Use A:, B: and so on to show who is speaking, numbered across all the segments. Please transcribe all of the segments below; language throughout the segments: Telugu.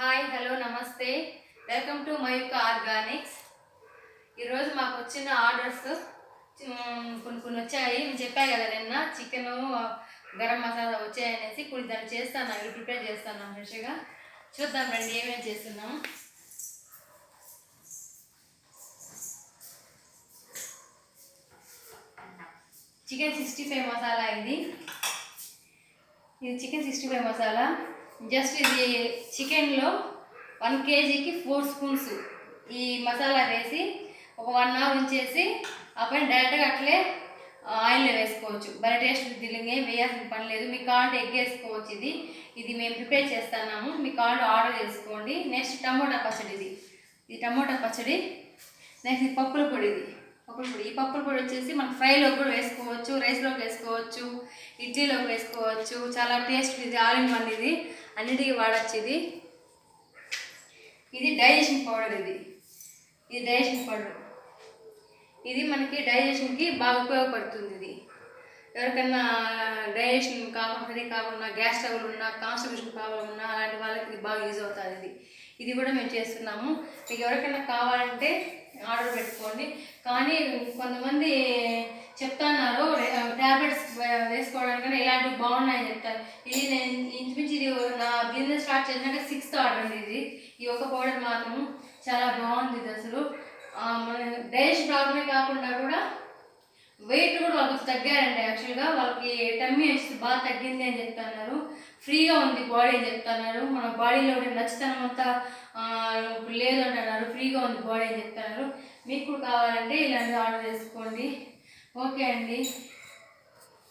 A: హాయ్ హలో నమస్తే వెల్కమ్ టు మయూక ఆర్గానిక్స్. ఈరోజు మాకు వచ్చిన ఆర్డర్స్ కొన్ని వచ్చాయి. నేను చెప్పా కదా నిన్న చికెను గరం మసాలా వచ్చాయనేసి కొన్ని దాన్ని చేస్తాను, అవి ప్రిపేర్ చేస్తాను ఫ్రెష్గా. చూద్దాం రండి ఏమేమి చేస్తున్నాము. చికెన్ 65 మసాలా, ఇది చికెన్ 65 మసాలా. జస్ట్ ఇది చికెన్లో 1 kgకి 4 స్పూన్స్ ఈ మసాలా వేసి ఒక 1 అవర్ ఉంచేసి అప్పుడు డైరెక్ట్గా అట్లే ఆయిల్లో వేసుకోవచ్చు. బయట టేస్ట్ దిల్లింగే వేయాల్సిన పని లేదు. మీ కావాలంటే ఎగ్ వేసుకోవచ్చు. ఇది మేము ప్రిపేర్ చేస్తున్నాము, మీ కావాలంటే ఆర్డర్ చేసుకోండి. నెక్స్ట్ టమోటా పచ్చడి, ఇది టమోటా పచ్చడి. నెక్స్ట్ ఇది పప్పుల పొడి, ఈ పప్పుల పొడి వచ్చేసి మనం ఫ్రైలో కూడా వేసుకోవచ్చు, రైస్లోకి వేసుకోవచ్చు, ఇడ్లీలోకి వేసుకోవచ్చు. చాలా టేస్ట్, ఇది ఆల్ ఇన్ వన్, ఇది అన్నిటికీ వాడచ్చు. ఇది డైజెషన్ పౌడర్, ఇది డైజెషన్ పౌడర్. ఇది మనకి డైజెషన్కి బాగా ఉపయోగపడుతుంది. ఎవరికైనా డైజెషన్ కాకుండా గ్యాస్ ట్రబుల్ ఉన్నా, కాన్స్టిపేషన్ ప్రాబ్లం ఉన్నా అలాంటి వాళ్ళకి ఇది బాగా యూజ్ అవుతుంది. ఇది కూడా మేము చేస్తున్నాము. మీకు ఎవరికైనా కావాలంటే ఆర్డర్ పెట్టుకోండి. కానీ కొంతమంది చెప్తున్నారు ట్యాబ్లెట్స్ వేసుకోవడానికన్నా ఇలాంటివి బాగున్నాయని చెప్తారు. ఇది నేను ఇంచుమించి ఇది నా బిజినెస్ స్టార్ట్ చేసినాక 6th ఆర్డర్ అండి. ఈ ఒక పౌడర్ మాత్రం చాలా బాగుంది. ఇది అసలు మన డైజెషన్ ప్రాబ్లమే కాకుండా కూడా వెయిట్ కూడా వాళ్ళకి తగ్గారండి. యాక్చువల్గా వాళ్ళకి టమ్మీ బాగా తగ్గింది అని చెప్తున్నారు. ఫ్రీగా ఉంది బాడీ అని చెప్తున్నారు. మన బాడీలో నచ్చితనం అంతా లేదు అంటున్నారు. ఫ్రీగా ఉంది బాడీ అని చెప్తున్నారు. మీకు కూడా కావాలంటే ఇలాంటి ఆర్డర్ చేసుకోండి. ఓకే అండి,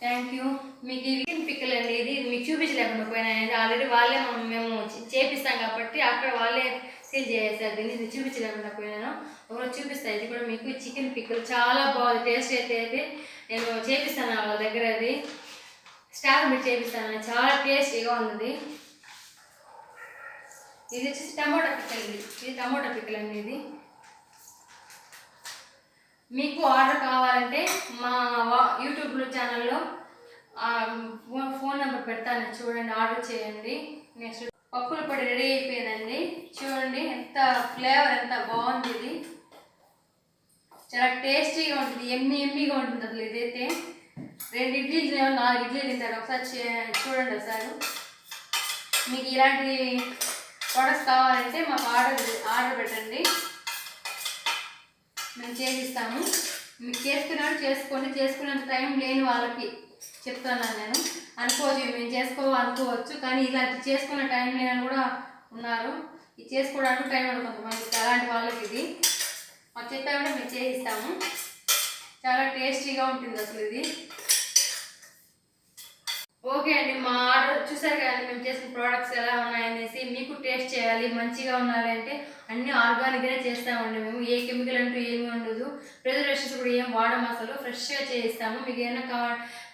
A: థ్యాంక్ యూ. మీకు చికెన్ పిక్కల్ అండి, ఇది మీకు చూపించలేకుండా పోయినాయండి. ఆల్రెడీ వాళ్ళే మేము చేపిస్తాం కాబట్టి అక్కడ వాళ్ళే సేల్ చేసేసారు. దీన్ని చూపించలేకుండా పోయినాను, ఒకరోజు చూపిస్తాను. ఇది కూడా మీకు చికెన్ పిక్కల్ చాలా బాగుంది. టేస్ట్ అయితే నేను చేపిస్తాను వాళ్ళ దగ్గర, అది స్టార్ మీరు చేపిస్తాను. చాలా టేస్టీగా ఉంది. ఇది వచ్చేసి టమోటా పిక్కల్, ఇది టమోటా పిక్కల్ అండి. ఇది మీకు ఆర్డర్ కావాలంటే మా యూట్యూబ్లో ఛానల్లో ఫోన్ నెంబర్ పెడతాను, చూడండి, ఆర్డర్ చేయండి. నెక్స్ట్ పప్పుల పొడి రెడీ అయిపోయిందండి. చూడండి ఎంత ఫ్లేవర్, ఎంత బాగుంది. ఇది చాలా టేస్టీగా ఉంటుంది, ఎమ్మీగా ఉంటుంది అసలు. ఇదైతే 2 ఇడ్లీలు 4 ఇడ్లీలు తింటారు. ఒకసారి చూడండి ఒకసారి. మీకు ఇలాంటి ప్రొడక్ట్స్ కావాలంటే మాకు ఆర్డర్ పెట్టండి, మేము చేసిస్తాము. మీకు చేసుకునేంత టైం లేని వాళ్ళకి చెప్తున్నాను నేను. అనుకోవచ్చు మేము అనుకోవచ్చు, కానీ ఇలాంటి చేసుకునే టైం లేని కూడా ఉన్నారు. ఇది చేసుకోవడానికి టైం ఉండదు కొంతమందికి. అలాంటి వాళ్ళకి ఇది మాకు చెప్పామంటే మేము చేసిస్తాము. చాలా టేస్టీగా ఉంటుంది అసలు ఇది. ఓకే అండి, మా ఆర్డర్ చూసారు కదండి. మేము చేసిన ప్రోడక్ట్స్ ఎలా ఉన్నాయనేసి మీకు టేస్ట్ చేయాలి, మంచిగా ఉండాలంటే అన్నీ ఆర్గానిక్గానే చేస్తామండి మేము. ఏ కెమికల్ అంటూ ఏమి ఉండదు. ప్రిజర్వేషన్స్ కూడా ఏం వాడము, అసలు ఫ్రెష్గా చేయిస్తాము. మీకు ఏమైనా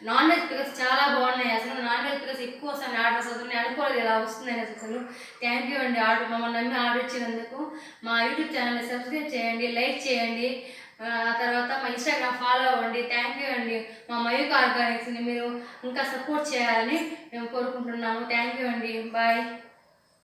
A: నాన్ వెజ్ పిల్లర్స్ చాలా బాగున్నాయి. అసలు నాన్ వెజ్ పిల్లర్స్ ఎక్కువ వస్తాయి ఆర్డర్స్. అసలు నేను అనుకోలేదు ఇలా వస్తున్నాయి అసలు. థ్యాంక్ యూ అండి, మమ్మల్ని నమ్మి ఆర్డర్ ఇచ్చినందుకు. మా యూట్యూబ్ ఛానల్ని సబ్స్క్రైబ్ చేయండి, లైక్ చేయండి, ఆ తర్వాత మా ఇన్స్టాగ్రామ్ ఫాలో అవ్వండి. థ్యాంక్ యూ అండి. మా మయూక ఆర్గానిక్స్ని మీరు ఇంకా సపోర్ట్ చేయాలని మేము కోరుకుంటున్నాము. థ్యాంక్ యూ అండి, బాయ్.